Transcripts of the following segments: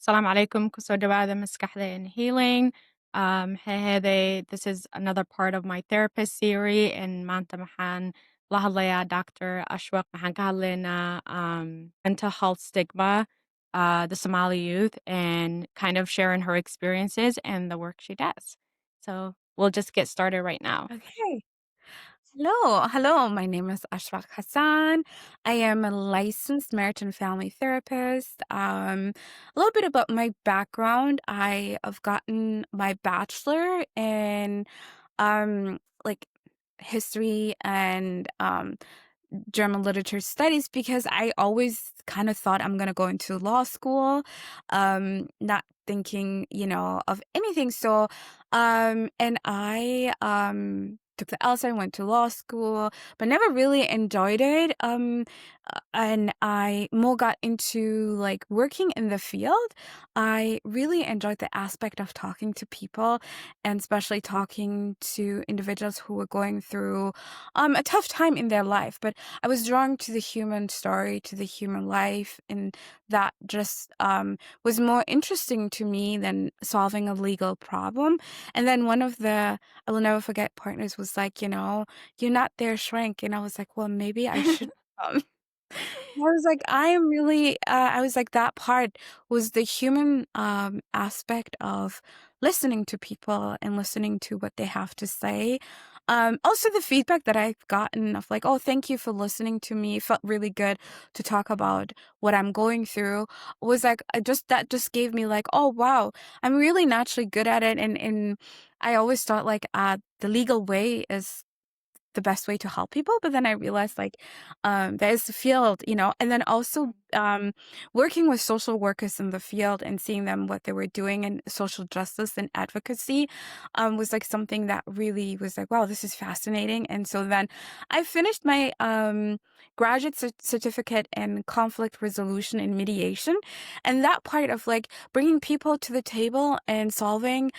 Assalamu alaikum, kusoo dhawaada Maskaxda Healing. This is another part of my therapist series, and maanta maxaan la hadlayaa Dr. Ashwak. Maxaan ka hadlaynaa mental health stigma, the Somali youth, and kind of sharing her experiences and the work she does. So we'll just get started right now. Okay. Hello. My name is Ashwak Hassan. I am a licensed marriage and family therapist. A little bit about my background. I have gotten my bachelor in like history and German literature studies because I always kind of thought I'm going to go into law school, not thinking, of anything. So, and I, took the LSAT and went to law school, but never really enjoyed it. And I more got into like working in the field. I really enjoyed the aspect of talking to people and especially talking to individuals who were going through a tough time in their life. But I was drawn to the human story, to the human life, and that just was more interesting to me than solving a legal problem. And then one of the, I will never forget, partners was like, you're not their shrink. And I was like, well, maybe I should. Um, I was like, that part was the human aspect of listening to people and listening to what they have to say. Also, the feedback that I've gotten of like, oh, thank you for listening to me. It felt really good to talk about what I'm going through. Was like, that just gave me like, oh, wow, I'm really naturally good at it. And I always thought like, the legal way is the best way to help people. But then I realized like there's a field, and then also working with social workers in the field and seeing them what they were doing in social justice and advocacy was like something that really was like, wow, this is fascinating. And so then I finished my graduate certificate in conflict resolution and mediation, and that part of like bringing people to the table and solving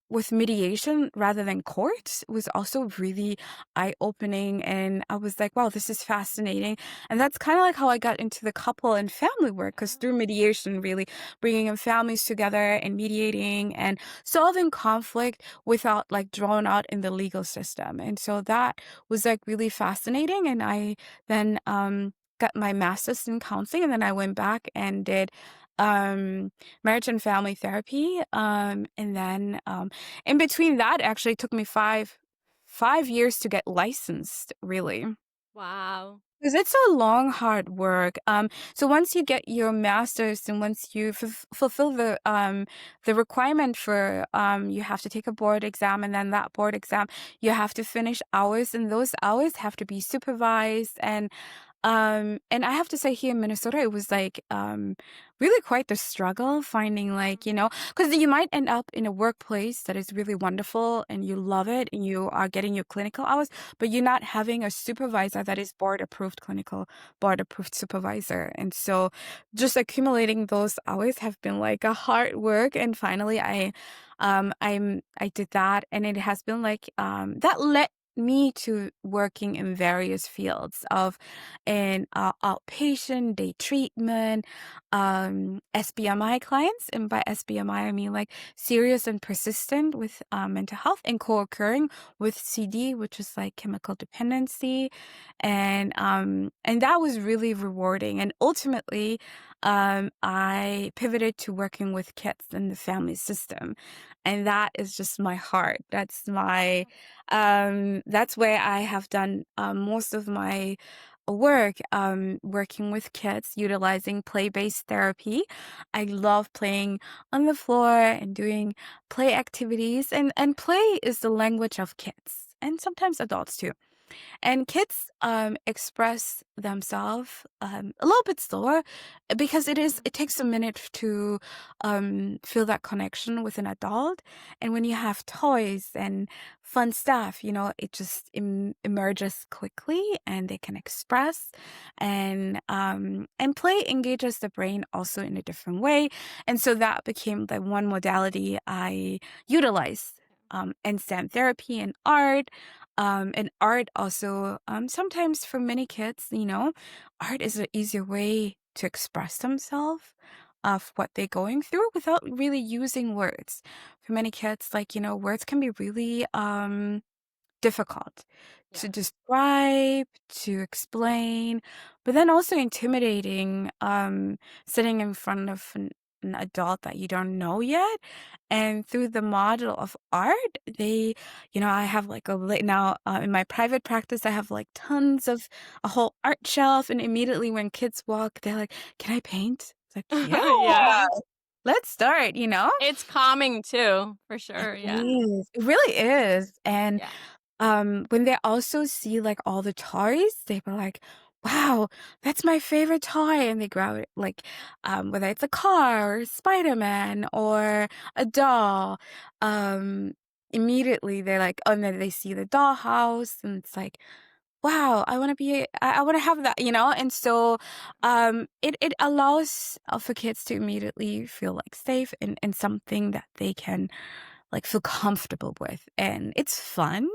with mediation rather than courts was also really eye-opening, and I was like, wow, this is fascinating. And that's kind of like how I got into the couple and family work, because through mediation, really bringing in families together and mediating and solving conflict without like drawn out in the legal system. And so that was like really fascinating. And I then got my master's in counseling, and then I went back and did marriage and family therapy. And then in between that, actually took me five years to get licensed, really. Wow. Because it's a long, hard work. So once you get your master's and once you fulfill the requirement for you have to take a board exam, and then that board exam you have to finish hours, and those hours have to be supervised. And I have to say, here in Minnesota, it was like really quite the struggle finding like, because you might end up in a workplace that is really wonderful and you love it and you are getting your clinical hours, but you're not having a supervisor that is board approved supervisor. And so just accumulating those hours have been like a hard work. And finally I did that, and it has been like that led me to working in various fields of in outpatient day treatment, SBMI clients, and by SBMI I mean like serious and persistent with mental health, and co-occurring with CD, which is like chemical dependency, and that was really rewarding. And ultimately, I pivoted to working with kids in the family system, and that is just my heart. That's where I have done most of my work, working with kids, utilizing play-based therapy. I love playing on the floor and doing play activities, and play is the language of kids and sometimes adults too. And kids express themselves a little bit slower because it takes a minute to feel that connection with an adult. And when you have toys and fun stuff, it just emerges quickly, and they can express. And play engages the brain also in a different way. And so that became the one modality I utilized. And stand therapy and art also, sometimes for many kids, art is an easier way to express themselves. of what they're going through without really using words. For many kids, like, words can be really difficult to Yeah. describe, to explain, but then also intimidating, sitting in front of an adult that you don't know yet. And through the model of art, I have like now in my private practice, I have like tons of a whole art shelf. And immediately when kids walk, they're like, "Can I paint?" It's like, "Yeah, Yeah. let's start." It's calming too, for It sure, yeah. is. It really is. And Yeah. when they also see, like, all the toys, they were like, "Wow, that's my favorite toy," and they grab it, like, whether it's a car or Spider-Man or a doll, um, immediately they're like and then they see the dollhouse, and it's like, "Wow, I wanna have that?" And so, it allows, for kids to immediately feel, like, safe in something that they can, like, feel comfortable with, and it's fun.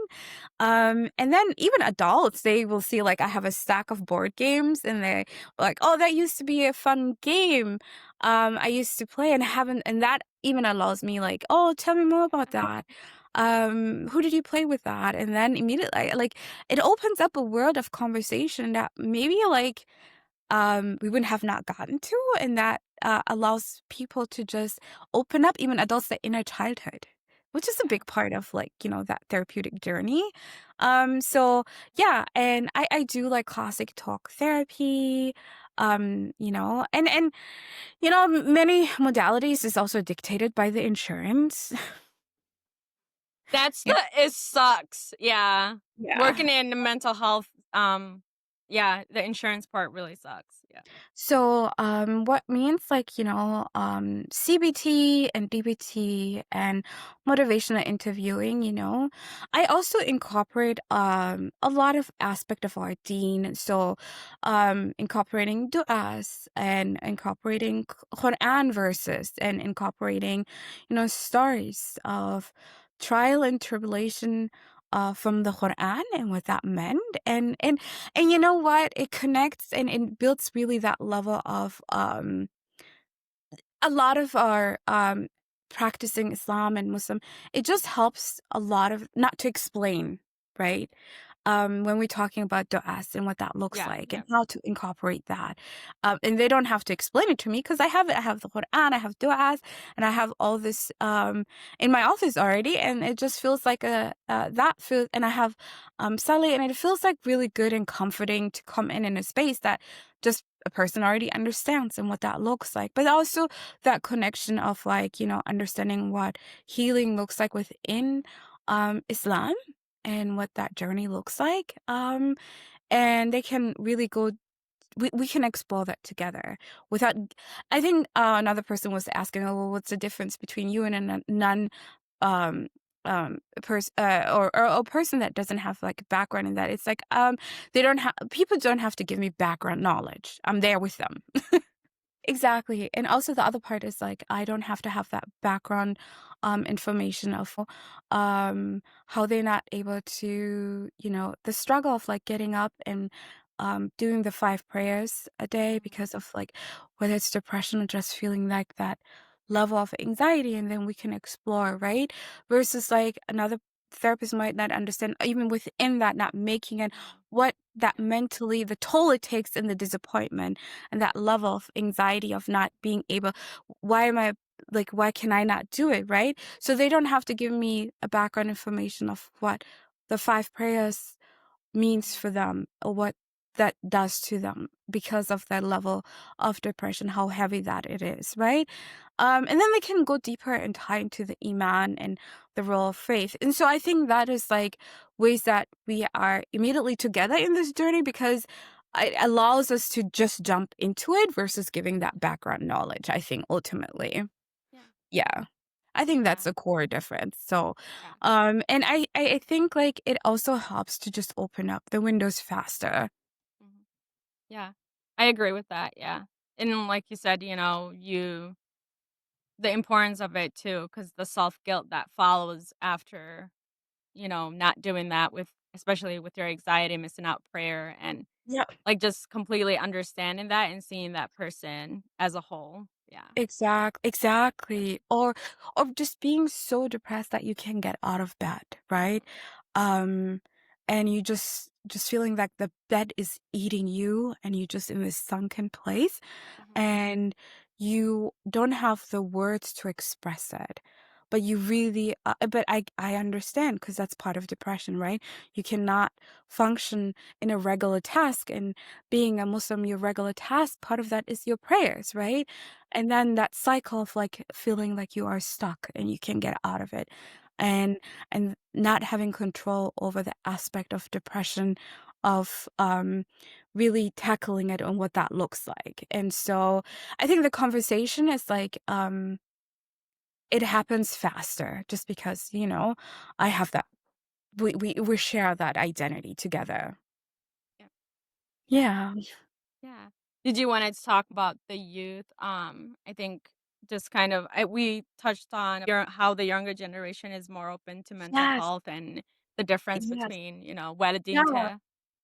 And then even adults, they will see, like, I have a stack of board games, and they're like, "Oh, that used to be a fun game. I used to play and haven't," and that even allows me, like, "Oh, tell me more about that. Who did you play with that?" And then immediately, like, it opens up a world of conversation that maybe, like, we wouldn't have not gotten to, and that, allows people to just open up, even adults, their inner childhood, which is a Yeah. big part of, like, that therapeutic journey. So, yeah, and I do, like, classic talk therapy, many modalities is also dictated by the insurance. That's Yeah. it sucks, yeah. Yeah. Working in the mental health, yeah, the insurance part really sucks, yeah. So, what means like, CBT and DBT and motivational interviewing, I also incorporate a lot of aspect of our deen. So, incorporating du'as and incorporating Quran verses and incorporating, stories of trial and tribulation from the Quran and what that meant. And you know what? It connects and it builds really that level of a lot of our practicing Islam and Muslim, it just helps a lot of not to explain, right? When we're talking about du'as and what that looks Yeah, like and yeah. how to incorporate that. And they don't have to explain it to me because I have the Quran, I have du'as, and I have all this in my office already. And it just feels like that feels, and I have Sally, and it feels like really good and comforting to come in a space that just a person already understands and what that looks like. But also that connection of, like, understanding what healing looks like within Islam and what that journey looks like. And they can really go we can explore that together without I think another person was asking, "Oh, well, what's the difference between you and a non um person or a person that doesn't have like a background in that?" It's like they don't have people don't have to give me background knowledge. I'm there with them. Exactly, and also the other part is, like, I don't have to have that background, information of, how they're not able to, the struggle of, like, getting up and, doing the 5 prayers a day Mhm. because of, like, whether it's depression or just feeling like that level of anxiety, and then we can explore, right? Versus, like, another therapist might not understand even within that, not making it Mhm. what that Yeah, mentally the toll it takes and the disappointment and that level of anxiety of not being able why am I like why can I not do it, right? So they don't have to give me a background information of what the 5 prayers means mhm. for them or what that does to them because of that level of depression, how heavy that it is, right? And then they can go deeper and tie into the iman and the role of faith. And so I think that is like ways that we are immediately together in this journey because it allows us to just jump into it versus giving that background knowledge, I think, ultimately. Yeah, Yeah. I think yeah, that's a core difference. So, yeah, and I think like it also helps to just open up the windows faster. mhm. Yeah. I agree with that, yeah. And like you said, the importance of it too, because the self-guilt that follows after, not doing that with especially with your anxiety, missing out prayer, and, Yeah. like, just completely understanding that and seeing that person as a whole. Yeah. Exactly. Or just being so depressed that you can't get out of bed, right? Um, and you just feeling like the bed is eating you and you just in this sunken place Mhm. and you don't have the words to express it. But you really, but I understand because that's part of depression, right? You cannot function in a regular task, and being a Muslim, your regular task, part of that is your prayers, right? And then that cycle of like feeling like you are stuck and you can get out of it, and not having control over the aspect of depression, of really tackling it and what that looks like. And so I think the conversation is like it happens faster just because, I have that we share that identity together. Yeah. Yeah. Yeah. Yeah. Did you wanna talk about the youth? I think just kind of we touched on how the younger generation is more open to mental Yes. health and the difference Yes. between, Yeah. well-being to yeah,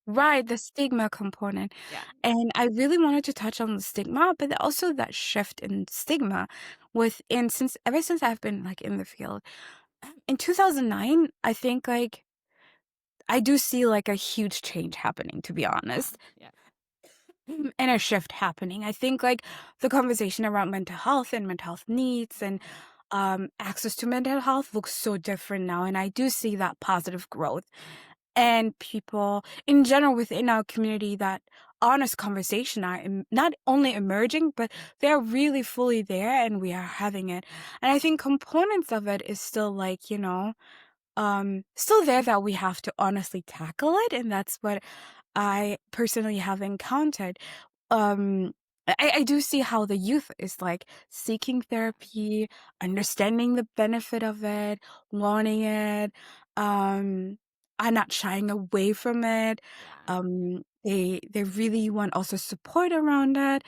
Right, the stigma component. yeah, yeah. And I really wanted to touch on the stigma, but also that shift in stigma within since ever since I've been like in the field. In 2009, I think like I do see like a huge change happening, to be Yeah, honest. yeah, And a shift happening. I think like the conversation around mental health and mental health needs and mhm, access to mental health looks so different now. And I do see that positive growth and people in general within our community that honest conversation are not only emerging, but they're really fully there and we are having it. And I think components of it is still like, still there that we have to honestly tackle it. And that's what I personally have encountered. Um, I do see how the youth is like seeking yeah, therapy, understanding the benefit of it, wanting it, and not shying away from it. yeah, They really want also support around it.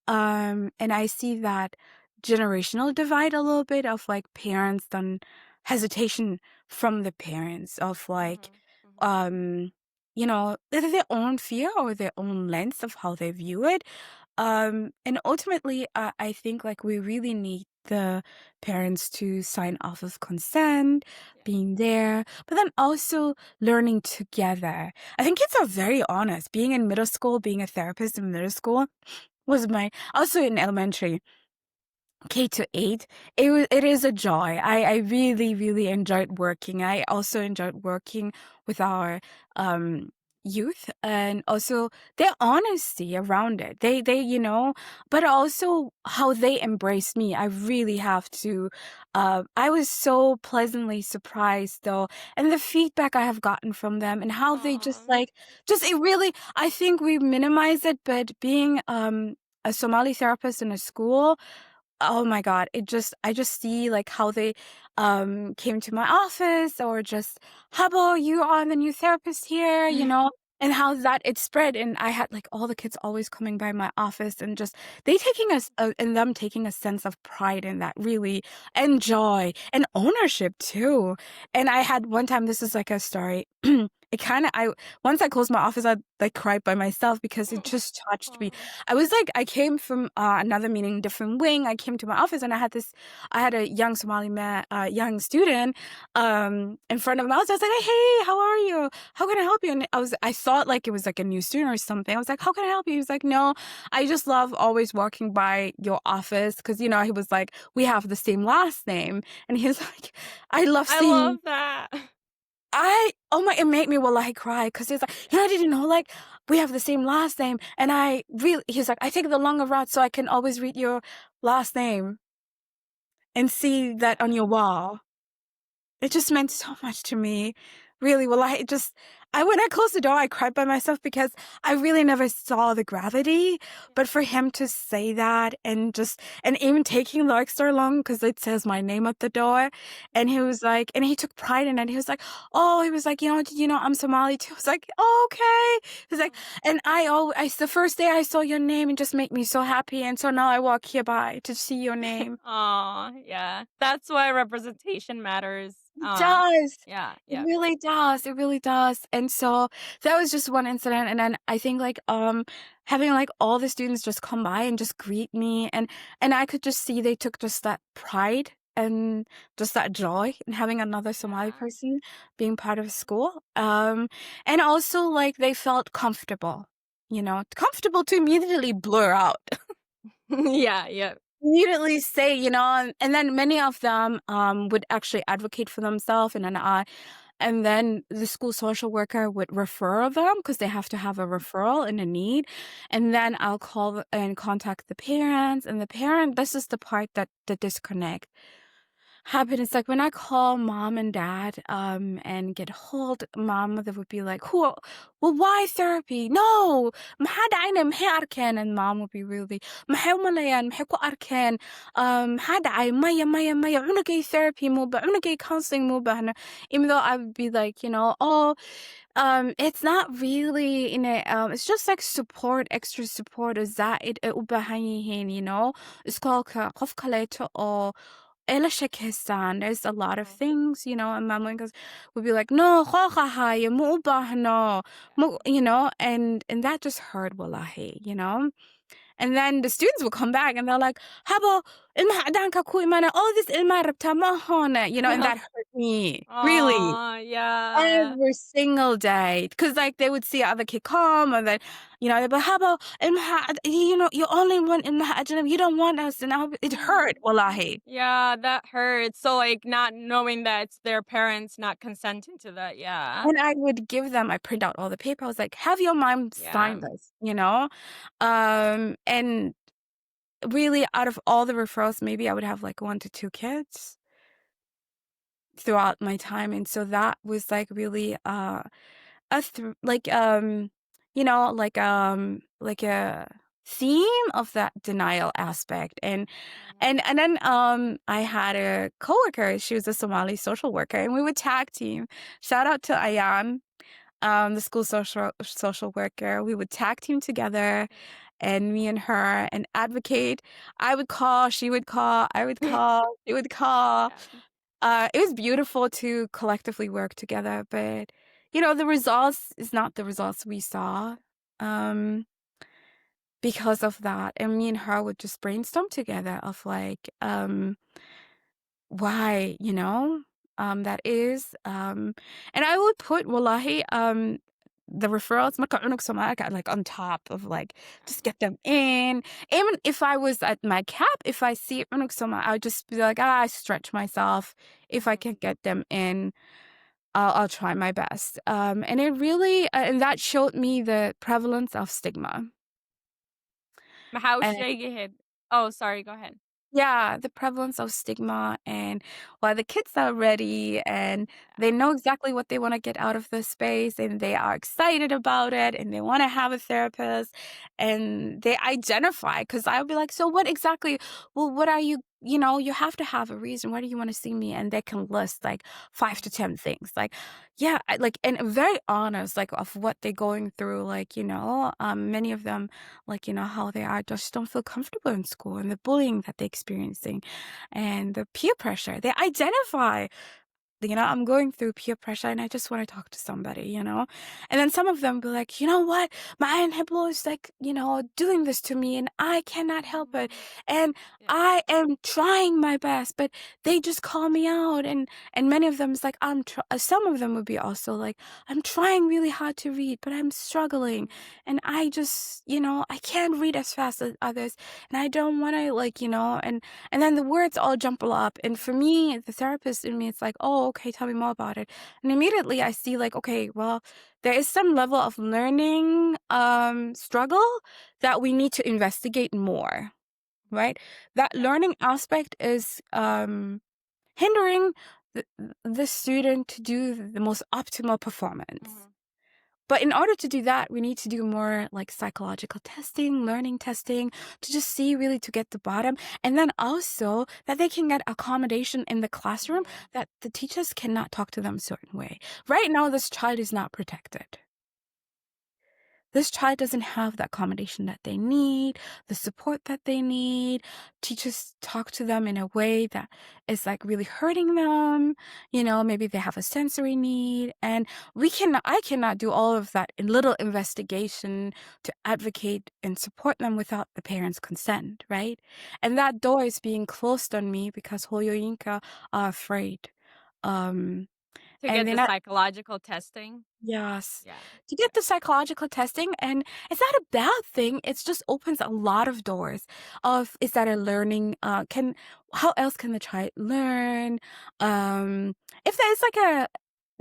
And I see that generational divide a little bit of like parents then hesitation from the parents of like mhm, mhm, um their own fear or their own lens of how they view it. And ultimately, I think like we really need the parents to sign off of consent, yeah, being there, but then also learning together. I think kids are very honest. Being in middle school, being a therapist in middle school was my also in elementary. K to 8, it is a joy. I really, really enjoyed working. I also enjoyed working with our, youth and also their honesty around it. But also how they embrace me. I really have to, I was so pleasantly surprised though, and the feedback I have gotten from them and how they just aw, like just it really I think we minimize it, but being, a Somali therapist in a school, oh my god, I just see, like, how they, came to my office or just, "Habo, you are the new therapist here," and how that it spread, and I had, like, all the kids always coming by my office and just they taking us and them taking a sense of pride in that really, and joy, and ownership too. And I had one time this is like a story, it kinda I once I closed my office, I, like, cried by myself because it just touched me. aw, I was like I came from, another meeting, different wing. I came to my office and I had a young Somali man, young student, in front of me. I was like, "Hey, how are you? How can I help you?" And I thought like it was like a new student or something. I was like, "How can I help you?" He was like, "No, I just love always walking by your office because he was like, we have the same last name, and he was like, I love I seeing." love that. Oh my, it made me wallahi cry because he's like, I didn't know, like, we have the same last name. And he's like, I take the longer route so I can always read your last name and see that on Yeah, your wall. It just meant so much to me. Really, well, when I closed the door, I cried by myself because I really never saw the gravity. yeah, But for him to say that and even taking the extra long because it says my name at the door. And yeah. he was like, and he took pride in it. He was like, oh, he was like, I'm Somali too. I was like, oh, okay. He's like, Aw. and the first day I saw your name, it just made me so happy. And so now I walk here by to see your name. Aw, yeah. That's why representation matters It does. Yeah, It yeah. really does, it really does, and so, that was just one incident, and then I think, like, having, like, all the students just come by and just greet me, and I could just see they took just that pride and just that joy in having another Somali Yeah. person being part of school, and also, like, they felt comfortable, comfortable to immediately blur out. Yeah, yeah. Immediately say, and then many of them, would actually advocate for themselves, and then the school social worker would refer them because they have to have a referral and a need, and then I'll call and contact the parents, and the parent this is the part that the disconnect happen. It's like when I call mom and dad, and get hold, mom they would be like, "Who? Well, why therapy? No, maxaa dhacayna maxay arkeen?" And mom would be really, "Maxay u maleeyaan? Maxay ku arkeen? Maxaa dhacay? Maya, maya, maya. Cunugay therapy mo ba? Cunugay counseling mo ba?" Even though I would be like, "Oh, it's not really in a, it's just like support, extra support. Is that it? U baahan yihiin, iskoolka qof kaleeto oo ila sheekaystaan. There's a lot of Mhm. things, and mamoyinkas would be like, "No, khooqa haayo, ma u baahno," and that just hurt wallahi, And then the students will come back and they're like, "Habo, ilmaha cadaanka ku imaanaya, all this ilmaha rabtaa ma ahone," and that hurt me, really. Aw, yeah. Every single day, because like, they would see other kid come, and then, they'd be, "Habo, ilmaha you only want ilmaha ajnabi, you don't want us," and it hurt, wallahi. Yeah, that hurts. So, like, not knowing that it's their parents not consenting to that, yeah. And I would give them I print out all the paper, I was like, "Have your mom Yeah. sign this," And really, out of all the referrals, maybe I would have, like, 1 to 2 kids throughout my time, and so that was, like, really, a thr like a theme of that denial aspect, Mhm. and then, I had a coworker, she was a Somali social worker, and we would tag team. Shout out to Ayan, the school social worker. We would tag team together, and me and her, and advocate. I would call, she would call, I would call, she would call. Yeah. It was beautiful to collectively work together, but, the results is not the results we saw, um, because of that, and me and her would just brainstorm together of, like, why, that is, and I would put wallahi, the referrals marka cunug Soomaali ka like, on top of, like, just get them in. Even if I was at my cap, if I see cunug Soomaali, I would just be like, I stretch myself. If I Mhm. can get them in, I'll try my best." And it really and that showed me the prevalence of stigma. How And should I Oh, sorry, go ahead. yeah, the prevalence of stigma, and why the kids are ready and they Yeah. know exactly what they wanna get out of this space, and they are excited about it, and they wanna have a therapist, and they identify. Because 'cause I'll be like, "So what exactly well, what are you have to have a reason. Why do you wanna see me?" And they can list, like, 5 to Mhm. 10 things, like, yeah, and very honest, like, of what they're going through, like, many of them, like, how they are just don't feel comfortable in school, and the bullying that they're experiencing, and the peer pressure. They identify, I'm going through peer pressure and I just want to talk to somebody. And then some of them be like, "You know what? My Hiblo is like, doing this to me and I cannot help it. Mhm. And Yeah. I am trying my best, but they just call me out." And many of them is like, some of them would be also like, "I'm trying really hard to read, but I'm struggling. Mhm. And I just, I can't read as fast as others. And I don't want to like, and then the words all jumble up. And for me, the therapist in me, it's like, "Oh, okay, tell me more about it." And immediately I see like, okay, well, there is some level of learning struggle that we need to investigate more, right? That Yeah. learning aspect is hindering the, the student to do the most optimal performance. Mhm. But in order to do that, we need to do more like psychological testing, learning testing, to just see really to get the bottom. And then also that they can get accommodation in the classroom, Mhm. that the teachers cannot talk to them a certain way. Right now, this child is not protected. this child doesn't have the accommodation that they need, the support that they need. Teachers talk to them in a way that is like really hurting them. Maybe they have a sensory need. And I cannot do all of that in little investigation to advocate and support them without the parents' consent, right? And that door is being closed on me because Hoyoyinka are afraid. Um, To and get they're the not. psychological testing? Yes. Yeah. To get the psychological testing, and it's not a bad thing. It just opens a lot of doors of is that a learning can how else can the child learn? If there's like a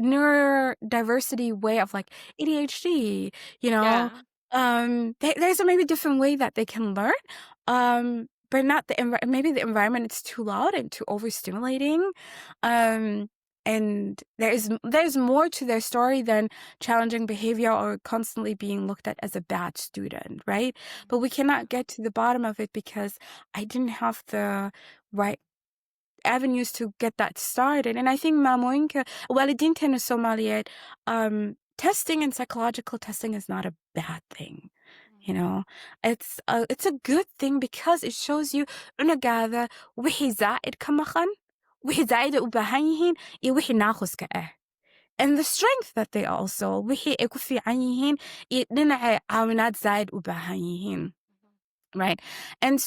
neurodiversity way of like ADHD, you know, Yeah. there's a maybe different way that they can learn. But not maybe the environment is too loud and too overstimulating. Um and there's more to their story than challenging behavior or constantly being looked at as a bad student, right? But we Yeah. cannot get to the bottom of it because I didn't have the right avenues to get that started. And I think maamoyinka waalidiinteena Soomaaliyeed, testing and psychological testing is not a bad thing. You Mhm. know, it's a good thing because it shows you unagaada wixii zaa'id ka maqan, wixii zaa'id ay u baahan yihiin, iyo wixii naaquska ah. And the strength that they also wixii ay ku fiican yihiin iyo dhinacay caawinaad zaa'id u baahan yihiin. Mhm. Right. And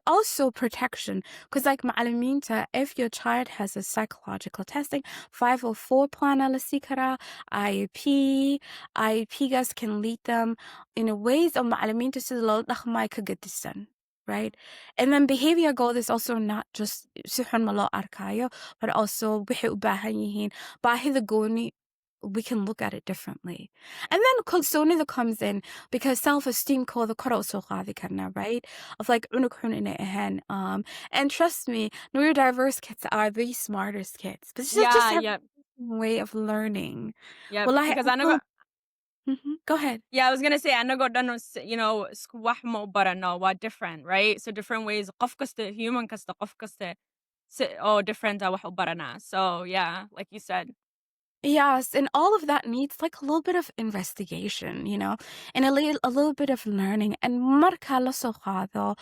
also protection. Because, like Ma'alaminta, if your child has a psychological testing, 504 plan ala sikara, IEP, IEP guys can lead them in a ways of Ma'alaminta to the right? And then behavior goal is also not just suhun malo arkayo, but also wixii u baahan yihiin, baahida gooni, we can look at it differently. Yeah. And then kalsoonida comes in because self-esteem ko the karo so karna, right? Of like unukun in it and trust me, neurodiverse kids are the smartest kids. But it's just Yeah, have yep, a way of learning. yep, Well, I because ano feel go ahead. yeah, I was gonna say anago dano isku wax ma u barano waa different, right? So different ways qof kasta human kasta qof kasta different wax u baranaa. So yeah, like you said. Yes, and all of that needs like a little bit of investigation, and a little bit of learning. And marka la soo qaado,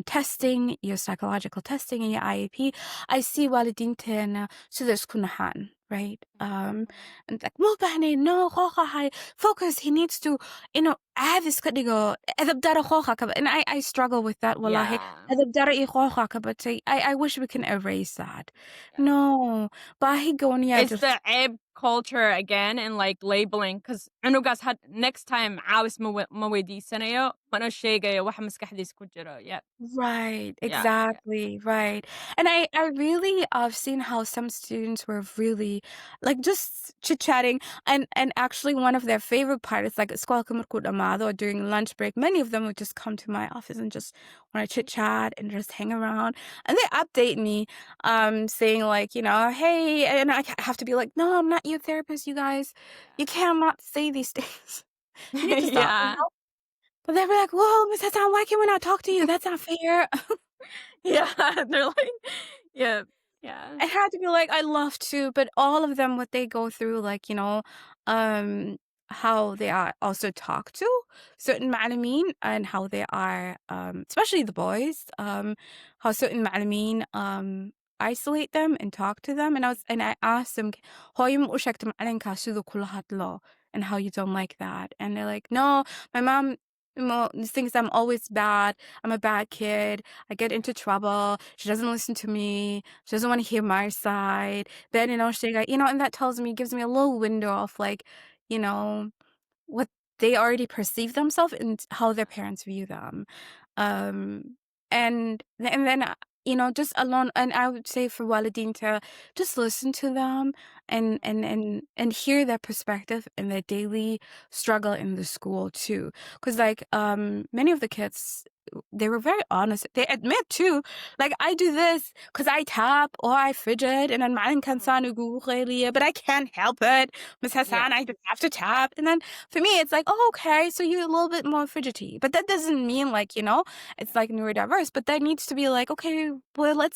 testing, your psychological testing and your IEP, I see waalidiinteena sida isku naxaan, right? Mhm. And like, "Ma bahne, no, qooqa focus, he needs to, aad iska dhigo, edeb dara qooqa ka And I struggle with that, wallahi. Yeah, Edeb dara iyo qooqa ka batay. I wish we can erase that. yeah. No, bahi gooniya It's just the abe culture again and like labeling because cunugaas had next time caawis ma weydiisanayo mana sheegayo waxa maskaxdiisa ku jiro. Yep. right, Yeah, yeah. exactly, right. And I really I've seen how some students were really like just chit-chatting and actually one of their favorite part is like escola markuu dhamaado or during lunch break, many of them would just come to my office and just want to chit-chat and just hang around. And they update me, saying like, hey, and have to be like, no, I'm not your therapist, you guys. You cannot say these things. You need to stop. Yeah. But they'll be like, "Whoa, Miss Hassan, why can we not talk to you? That's not fair." Yeah, they're like yeah, yeah. I had to be like, "I love to," but all of them, what they go through, like, um, how they are also talked to certain ma'alamin and how they are, especially the boys, how certain ma'alamin, isolate them and talk to them. And I asked them, "Hoy mo ushak ma'alinka sudo kulahat and how you don't like that." And they're like, "No, my mom thinks I'm always bad. I'm a bad kid. I get into trouble. She doesn't listen to me. She doesn't want to hear my side." Then, she got, and that gives me a little window of like, you know, what they already perceive themselves and how their parents view them. Um, and then, just alone, and I would say for Waladin to just listen to them and hear their perspective and their daily struggle in the school too. Because like many of the kids, they were very honest. They admit too, like I do this because I tap or I fidget, and then mine can Mhm. sound but I can't help it. Miss Hassan, Yeah. I just have to tap. And then for me, it's like, oh, okay, so you're a little bit more fidgety. But that doesn't mean like, it's like neurodiverse. But that needs to be like, okay, well,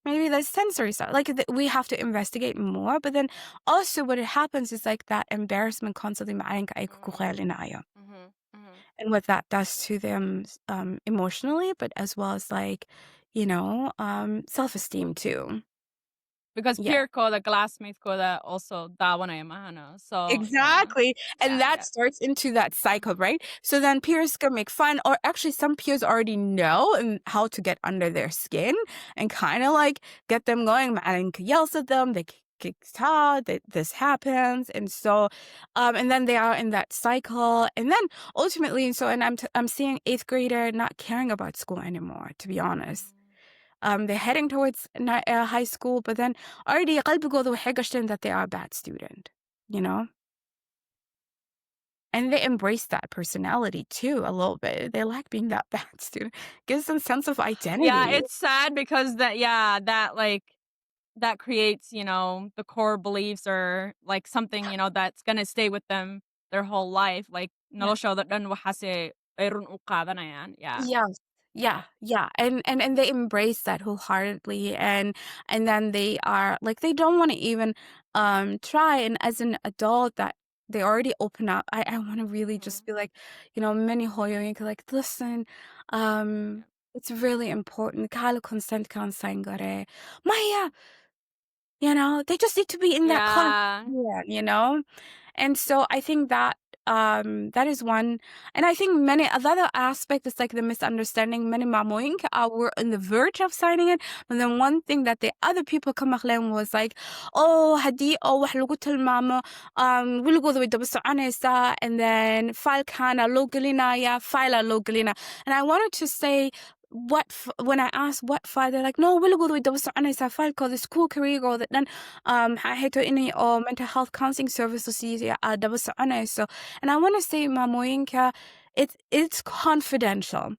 maybe there's sensory stuff. Like we have to investigate more. But then also what it happens is like that embarrassment constantly. Mm. Mhm. and what that does to them emotionally, but as well as like, self-esteem too. Because Yeah. peer ko, the classmates ko that also daawanaya mahano. So, yeah. Exactly, and Yeah, that yeah. starts into that cycle, right? So then peers can make fun, or actually some peers already know and how to get under their skin and kinda, like, get them going. Maling yells at them, they kicks out, that this happens, and so, and then they are in that cycle, and then ultimately and I'm seeing 8th grader not caring about school anymore, to be honest. They're heading towards high school, but then already قلبigooda waxay gashteen that they are a bad student, you know? And they embrace that personality too a little bit. They like being that bad student. Gives them sense of Yeah, identity. it's sad because that yeah, that, like that creates, the core beliefs or, like, something, that's gonna stay with them their whole life, like, Yeah. noloshooda dhan waxaase ay run u qaadanayaan, yeah. Yes. Yeah, Yeah, and they embrace that wholeheartedly, and then they are like, they don't wanna even, try, and as an adult that they already open up, I wanna really just mhm, be like, many hoyoink, like, "Listen, yeah. it's really important. Kala consent kan sangare. Maya, they just need to be in that class." Yeah, Yeah. And so I think that that is one, and I think many another aspect is like the misunderstanding. Many mamoink were on the verge of signing it, but then one thing that the other people come along was like, oh hadi oh wax lagu tilmaamo wiligooda way daba soconaysaa, and then filekana loo gelinaya file loo gelina, and I wanted to say when I asked what file, they're like, no, wiligooda way daba soconaysaa filekooda school careergooda dhan maxaa ahayd inay oo mental health counseling services daba soconayso, and I want to say maamooyinka, it's confidential,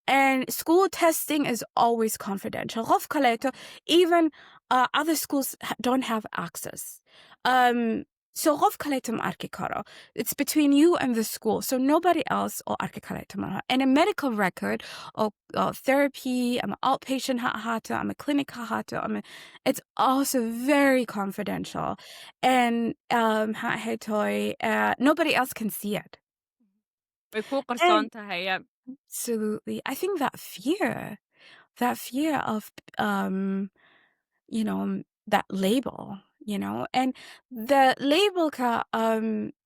and school testing is always confidential. Qof kaleeto, even other schools don't have access. Um, so qof kaleeto ma arki karo. It's between you and the school. So nobody else oo arki kaleeto malaha. And a medical record or therapy, I'm an outpatient ha ahaato, I'm a clinic ha ahaato, it's also very confidential. And ha ahaytoy, nobody else can see it. way ku qarsoon And tahay, yeah. absolutely. I think that fear of, that label, and the label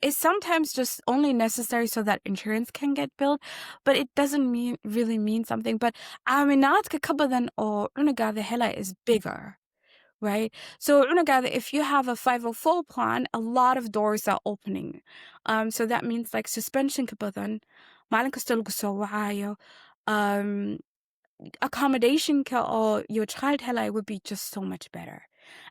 is sometimes just only necessary so that insurance can get billed, but it doesn't really mean something. But aminat ka kabadan or unaga the hela is bigger. Right. So, unaga, if you have a 504 plan, a lot of doors are opening. So that means like suspension kabadan, malin ka still gusto um, accommodation ka or your child helai would be just so much better.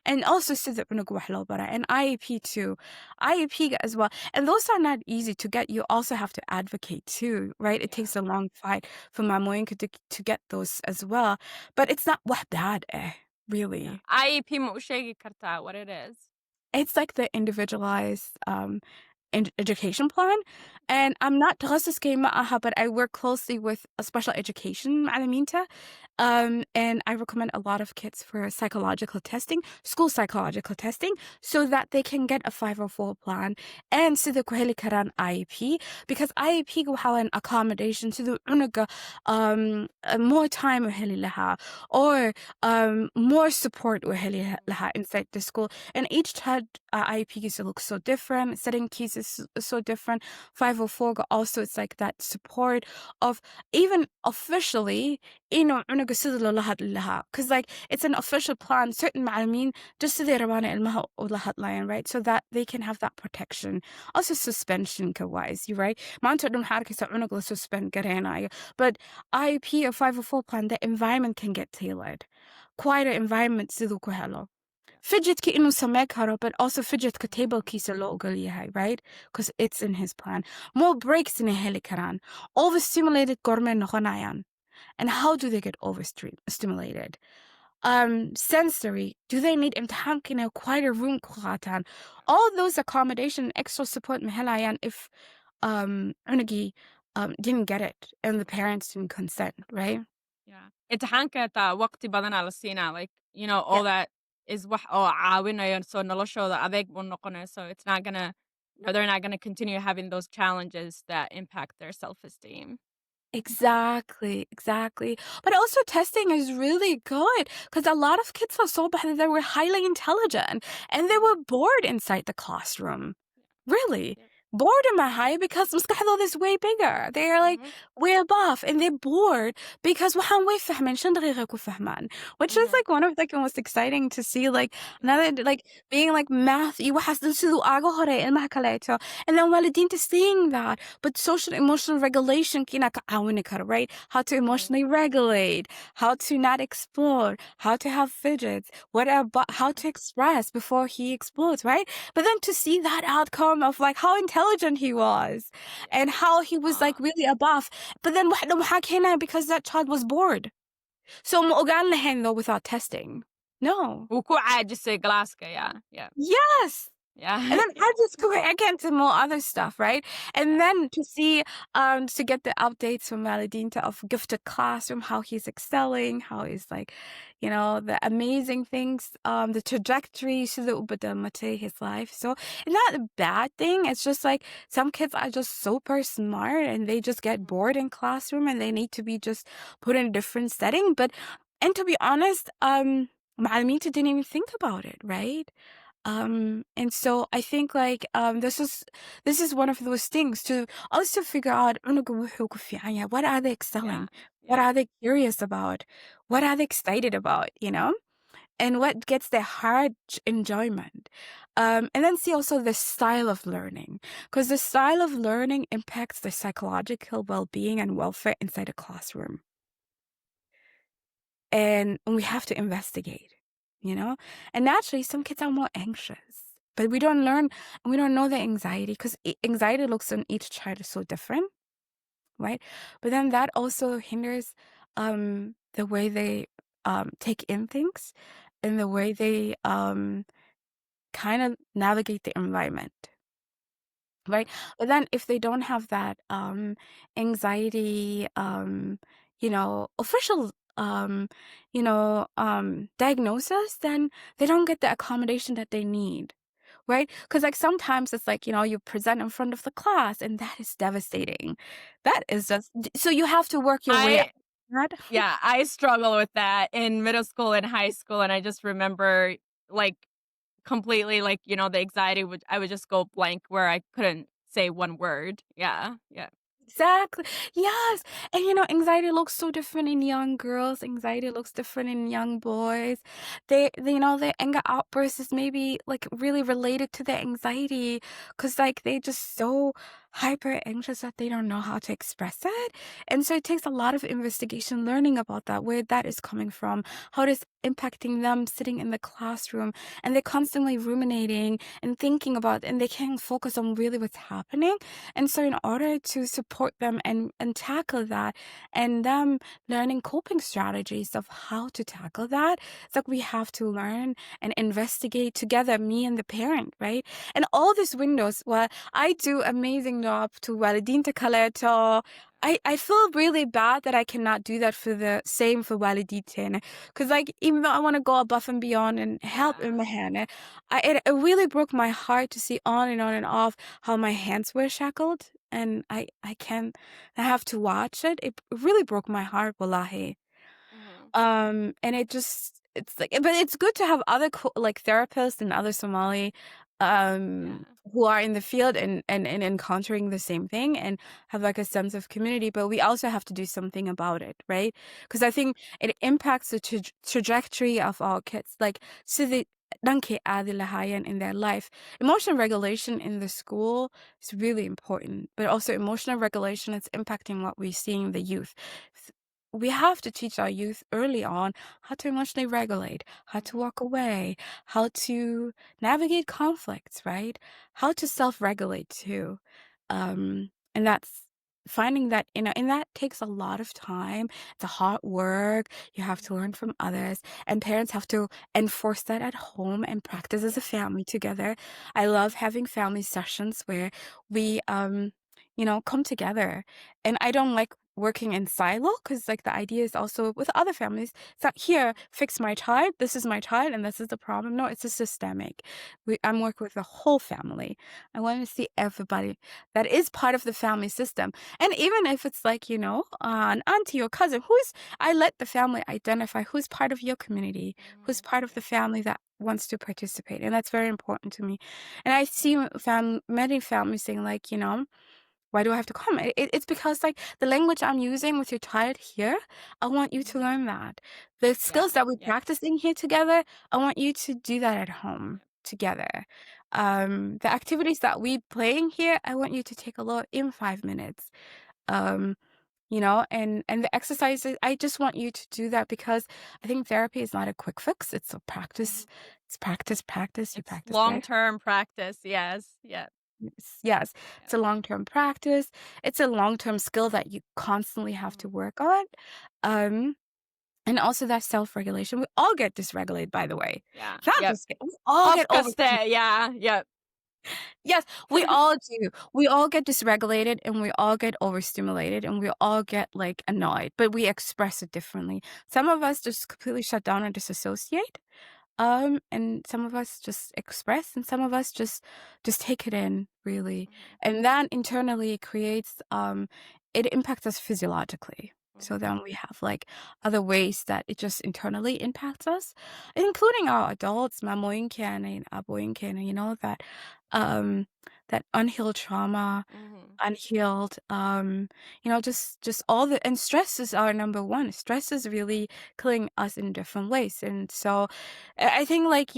And also sidip nagwaxlo bara, and IEP too. IEP as well. And those are not easy to get. You also have to advocate too, right? It Yeah, takes a long fight for mamoyinka to get those as well. But it's not bad, yeah. really. IEP ma u sheegi kartaa what it is? It's like the individualized education plan, Yeah, and I'm not تخصص معها, but I work closely with a special education معلمينتا, and I recommend a lot of kids for psychological testing, school psychological testing, so that they can get a 504 plan and سيدا كوهلي كران IEP, because IEP go an accommodation to the unaga more time وهلي لها, or more support وهلي mhm, لها inside the school, and each child IEP is look so different. Setting keys is so different. 504 also, it's like that support of even officially, because like it's an official plan. Certain معلمين just so they ilmaha ulahat lion, right? So that they can have that protection. Also suspension wise, you right? ما أنت تقولون حركة عنق suspend قرينا. But IEP or 504 plan, the environment can get tailored. Quieter environment sidoo ku helo. yeah, Fidget ki inuu samee karo, but also fidget ka table mhm, kiisa loo ogol yahay, right? Because it's in his plan. More breaks inay heli karaan. Overstimulated gormay noqonayaan. And how do they get overstimulated? Sensory. Do they need imtixaanka inay quieter room ku qaataan? All those accommodation, extra support mahelayan if cunugii didn't get it and the parents didn't consent, right? yeah. Imtixaanka xitaa waqti badanaa la siinaa, like, Yeah. all that is wax oo caawinayo so noloshooda adeeg buu noqonaya, so it's not gonna or they're not gonna continue having those challenges that impact their self-esteem. Exactly, exactly. But also testing is really good because a lot of kids are so bad they were highly intelligent and they Mhm. were bored inside the classroom. Really. Yep. Boredom are high because مستحيل is way bigger. They are like Mhm. way above and they're bored because waxaan way fahmin shan daqiiqo ku fahmaan. Which is Mhm. like one of like the most exciting to see like Yeah. another like being like math iyo waxaas dhan siduu aaga hore ilmaha kaleeto. And then waalidiinta seeing that. But social emotional regulation kina ka caawini karo, right? How to Mhm. emotionally regulate, how to not explode, how to have fidgets, how Yeah. to express before he explodes, right? But then to see that outcome of like how intelligent he was and Yeah. how he was like Aw. really above. But then because that child was bored. So مؤقان لهن though without testing. No. Wuu ku caajisay galaaska, yeah, yeah, Yes. And yeah, then add this again to more other stuff, right? And yeah, then to get the updates from Maladinta of gifted classroom, how he's excelling, how he's like, the amazing things, the trajectory to his life. So it's not a bad thing. It's just like some kids are just super smart and they just get mhm, bored in classroom and they need to be just put in a different setting. And to be honest, Malamita didn't even think about it, right? And so I think like this is one of those things to also figure out cunuga wuxuu ku fiican yahay. What are they yeah, excelling? What yeah, are they curious about? What are they excited about, And what gets their heart enjoyment? And then see also the style of learning, because the style of learning impacts the psychological well-being and welfare inside a classroom. And we have to investigate, you know? And naturally, some kids are more anxious, but we don't know the anxiety because anxiety looks on each child is so different, right? But then that also hinders the way they take in things and the way they kind of navigate the environment. Right? yeah, But then if they don't have that, anxiety, official, diagnosis, then they don't get the accommodation that they need, right? Because like sometimes it's like, you present in front of the class and that is devastating. That is just so you have to work your way up. I That yeah, I struggle with that in middle school and high school, and I just remember, like, completely, like, the anxiety I would just go blank where I couldn't say one word. Yeah, yeah, Exactly. Yes. And anxiety looks so different in young girls. Anxiety looks different in young boys. Their anger outbursts is maybe like really related to their anxiety because like they just so hyper anxious that they don't know how to express it. And so it takes a lot of investigation learning about that, where that is coming from, how it is impacting them sitting in the classroom. And they're constantly ruminating and thinking about, and they can't focus on really what's happening. And so in order to support them and tackle that and them learning coping strategies of how to tackle that, it's like we have to learn and investigate together, me and the parent, right? And all these windows, well, I do amazing job to Walidin Kaleto. I feel really bad that I cannot do that for the same for Walidin. Because like even though I want to go above and beyond and help yeah, in my hand, it really broke my heart to see on and on and off how my hands were shackled and I have to watch it. It really broke my heart, wallahi. mhm, And it's like, but it's good to have other like therapists and other Somali, yeah, who are in the field and encountering the same thing and have like a sense of community. But we also have to do something about it, right? Because I think it impacts the trajectory of our kids. Like, so they dhankay aadi lahaayeen in their life. Emotional regulation in the school is really important, but also emotional regulation is impacting what we see in the youth. We have to teach our youth early on how to emotionally regulate, how to mhm, walk away, how to navigate conflicts, right? How to self-regulate too. And that's finding that, and that takes a lot of time. It's a hard work. You have to mhm, learn from others, and parents have to enforce that at home and practice as a yeah, family together. I love having family sessions where we, come together. And I don't like working in silo, because like the idea is also with other families, it's not here, Mhm. fix my child, this is my child, and this is the problem. No, it's a systemic. I'm working with the whole family. I want to see everybody that is part of the family system. And even if it's like, an auntie or cousin, I let the family identify who's part of your community, who's Mhm. part of the Yeah. family that wants to participate. And that's very important to me. And I see many families saying like, why do I have to come? It's because like the language I'm using with your child here, I want you to Mhm. learn that. The Yeah. skills that we're Yeah. practicing here together, I want you to do that at home Yeah. together. The activities that we playing here, I want you to take a look in 5 minutes. Um, and the exercises, I just want you to do that because I think therapy is not a quick fix. It's a practice. Mhm. It's practice, practice. You It's practice it. long-term practice. Yes. Yeah. Yes, Yeah. it's a long-term practice. It's a long-term skill that you constantly have to Mhm. work on. Um, and also that self-regulation. We all get dysregulated, by the way. Yeah. It's not Yep. just we all get overstimulated. Maskaxda. Yeah. Yep. Yes, we all do. We all get dysregulated and we all get overstimulated and we all get like annoyed, but we express it differently. Some of us just completely shut down and disassociate. And some of us just express and some of us just take it in really. Mhm. And that internally creates it impacts us physiologically. So Mhm. then we have like other ways that it just internally impacts us, including our adults, mamoyinkan and aboyinkan, um that unhealed trauma, Mhm. unhealed, just all the and stress is our number one. Stress is really killing us in different ways. And so I think like,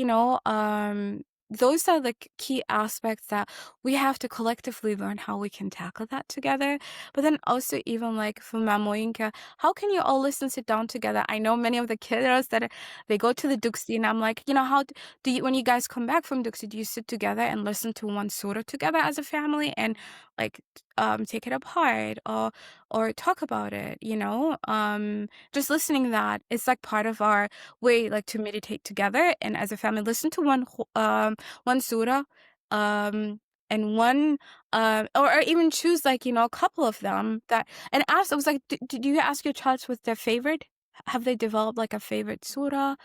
those are the key aspects that we have to collectively learn how we can tackle that together. But then also even like for Mamoyinka, how can you all listen, sit down together? I know many of the kiddos they go to the Duxi and I'm like, do you, when you guys come back from Duxi, do you sit together and listen to one surah together as a family and Mhm. like take it apart or talk about it, just listening that is like part of our way like to meditate together and as a family listen to one surah and one or even choose like a couple of them that and ask I was like did you ask your child what's their favorite, have they developed like a favorite Mhm. surah,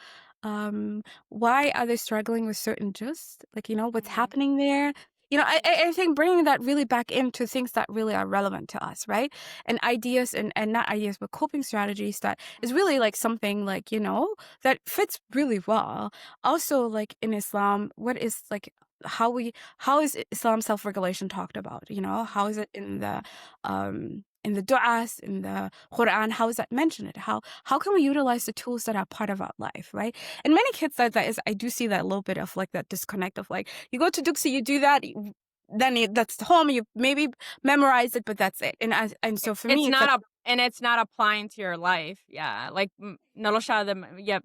why are they struggling with certain just like what's Mhm. happening there. I think bringing that really back into things that really are relevant to us, right? And ideas and not ideas, but coping strategies that is Mhm. really like something like, that fits really well. Also, like in Islam, what is like how is Islam self-regulation talked about? How Mhm. is it in the du'as, in the Quran, how is that mentioned? How can we utilize the tools that are part of our life, right? And many kids that is I do see that a little bit of like that disconnect of like you go to Duxi, you do that, then that's the home, you maybe memorize it, but that's it. And so for It's me, it's like not a and it's not applying to your life. Yeah. Like, yep.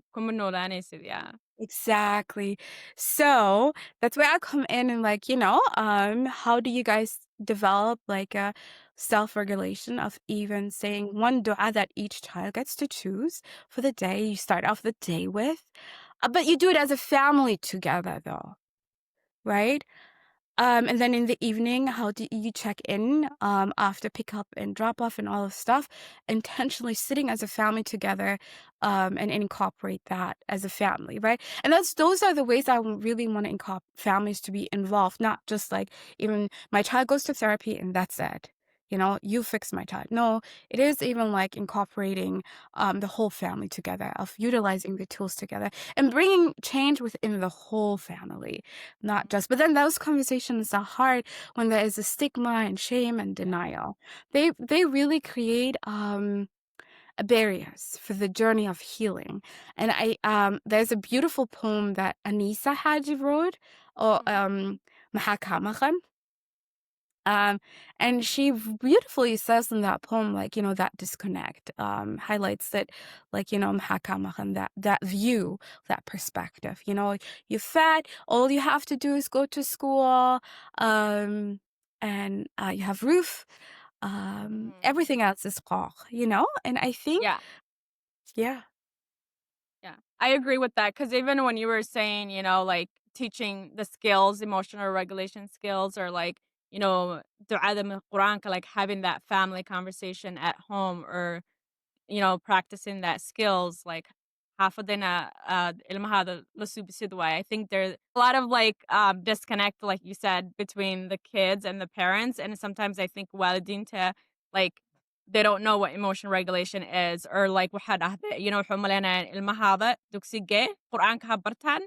Yeah. exactly. So that's where I come in and like, how do you guys develop like a self-regulation of even saying one dua that each child gets to choose for the day you start off the day with? But you do it as a family together though, right? And then in the evening, how do you check in after pickup and drop off and all of stuff? Intentionally sitting as a family together and incorporate that as a family, right? And those are the ways I really want to incorporate families to be involved, not just like even my child goes to therapy and that's it. You fix my child. No, it is even like incorporating the whole family together, of utilizing the tools together and bringing change within the whole family, not Mhm. just, but then those conversations are hard when there is a stigma and shame and Yeah. denial. They really create barriers for the journey of healing. And I there's a beautiful poem that Anisa Haji wrote, or Mhm. Mahakamakan. And she beautifully says in that poem, like, that disconnect, highlights that, like, Mahakamakan, that view, that perspective, you're fat, all you have to do is go to school, and you have roof, Mhm. everything else is qaq, and I think, Yeah. yeah. Yeah. I agree with that because even when you were saying, like, teaching the skills, emotional regulation skills, or, like, ducada min Quraanka, like having that family conversation at home or practicing that skills, like xaafadena ilmahaada la subisid waaye. I think there's a lot of like disconnect, like you said, between the kids and the parents. And sometimes I think waalidiinta, like they don't know what emotion regulation is, or like waxaa dhahde, waxay umaleynayaan ilmahaada dugsigee Qur'aanka ha bartaan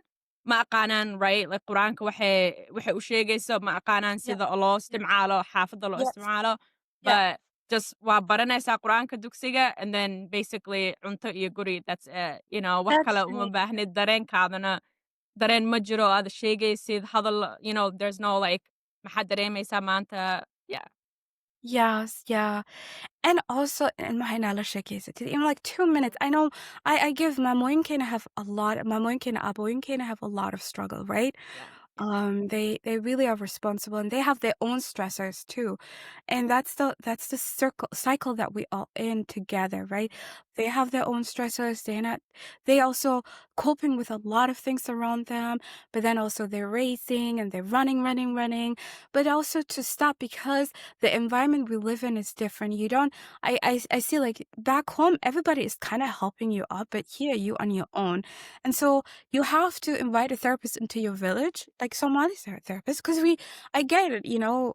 ma aqaanaan, right? Like Qur'aanka waxay u sheegayso ma aqaanaan Yeah. sida loo isticmaalo, xaafadda loo Yes. isticmaalo. Yeah. But just waa baranaysaa Qur'aanka dugsiga, and then basically cunto iyo guri, that's it. Wax That's kale uma right. baahnid, dareenkaadana dareen ma jiro aad sheegaysid, hadal, there's no like maxaad dareemaysaa maanta? Yeah. Yes, yeah. And also in my knowledge case, in like 2 minutes, I know I give Mamoinkin have a lot Mamoinkin Aboinkin have a lot of struggle, right? Yeah. Yeah. They really are responsible and they have their own stressors too. And that's the cycle that we all in together, right? They have their own stressors. They also coping with a lot of things around them, but then also they're racing and they're running, but also to stop because the environment we live in is different. You don't I see like back home everybody is kind of helping you up, but here you on your own. And so you have to invite a therapist into your village, like Somali therapist, because I get it,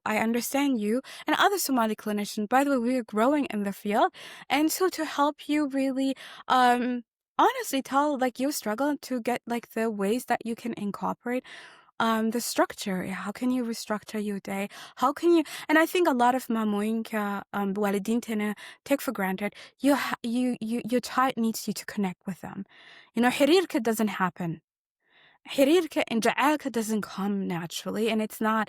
I understand you and other Somali clinicians. By the way, we are growing in the field. And so to help you really, honestly tell like your struggle to get like the ways that you can incorporate the structure. Yeah, how can you restructure your day? How can you? And I think a lot of mamoinka walidintena take for granted. Your child needs you to connect with them. Hirirka doesn't happen. Hirirka and ja'alka doesn't come naturally, and it's not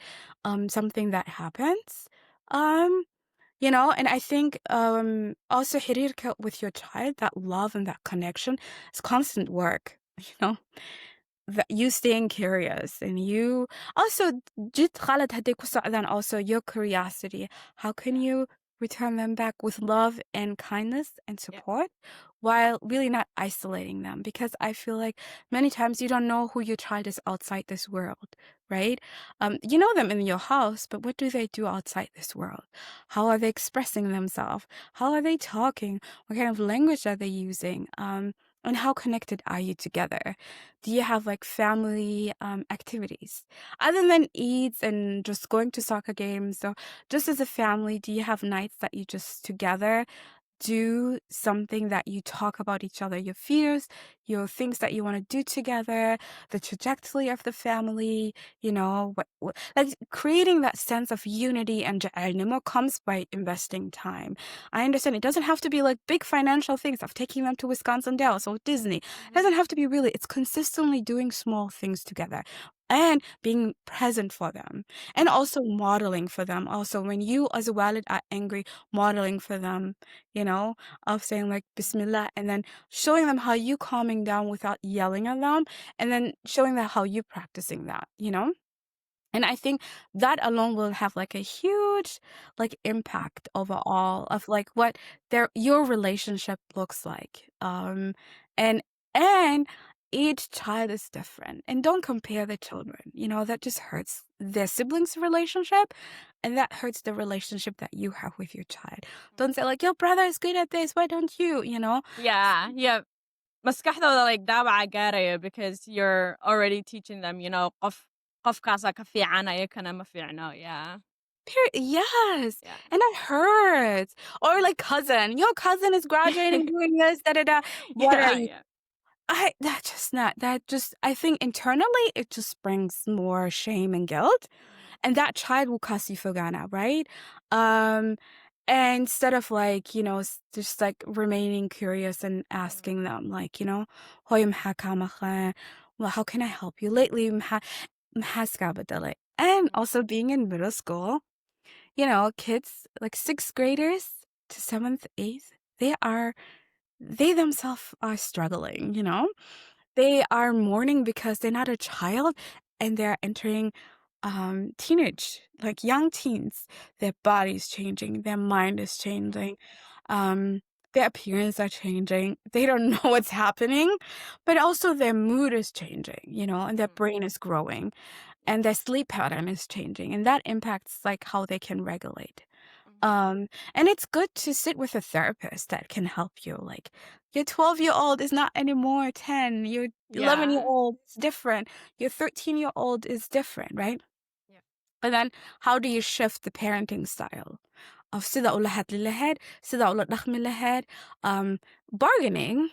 something that happens. Um, and I think also hirirka with your child, that love and that connection is constant work. You know that you staying curious and you also جد خالد هديك وسعدان also your curiosity. How can Yeah. you return them back with love and kindness and Yeah. support while really not isolating them? Because I feel like many times you don't know who your child is outside this world, right? You know them in your house, but what do they do outside this world? How are they expressing themselves? How are they talking? What kind of language are they using? And how connected are you together? Do you have like family activities other than eats and just going to soccer games? So just as a family, do you have nights that you just together do something that you talk about each other, your fears, your things that you want to do together, the trajectory of the family, like creating that sense of unity and ja'alnimo comes by investing time. I understand it doesn't have to be like big financial things of taking them to Wisconsin Dells or Disney. It Mhm. doesn't have to be really, it's consistently doing small things together and being present for them and also modeling for them. Also, when you as a walid are angry, modeling for them, of saying like Bismillah and then showing them how you calming down without yelling at them and then showing them how you practicing that. And I think that alone will have like a huge like impact overall of like what your relationship looks like. And each child is different. And don't compare the children. That just hurts their siblings' relationship and that hurts the relationship that you have with your child. Don't say like your brother is good at this, why don't you? Yeah. Yeah. Maskaxdooda like dhaawaca gaaraya because you're already teaching them, qofkaasaa ka fiican ayakana ma fiicno. Yeah. Yes, Yeah. and that hurts. Or like cousin, your cousin is graduating doing this, da da da. What are Yeah, you? yeah. That just I think internally it just brings more shame and guilt, Mhm. and that child will cuss you for Ghana, right? Um, and instead of like just like remaining curious and Mhm. asking them like "Hoy maxaa kaa maqan? Well, how can I help you lately? Maxaa iska bedelay?" And Mhm. also being in middle school, kids like sixth graders to seventh, eighth, they themselves are struggling. They are mourning because they're not a child and they're entering teenage, like young teens. Their body's changing, their mind is Mhm. changing, um, their appearance are changing. They don't know what's happening, but also their mood is changing, and their Mhm. brain is growing. and their sleep pattern is changing, and that impacts, like, how they can regulate. Mhm. And it's good to sit with a therapist that can help you, like, your 12-year-old is not anymore 10, your Yeah. 11-year-old is different, your 13-year-old is different, right? Yeah. And then how do you shift the parenting style of sida ula hadli lahayd, sida ula dhaqmi lahayd, bargaining,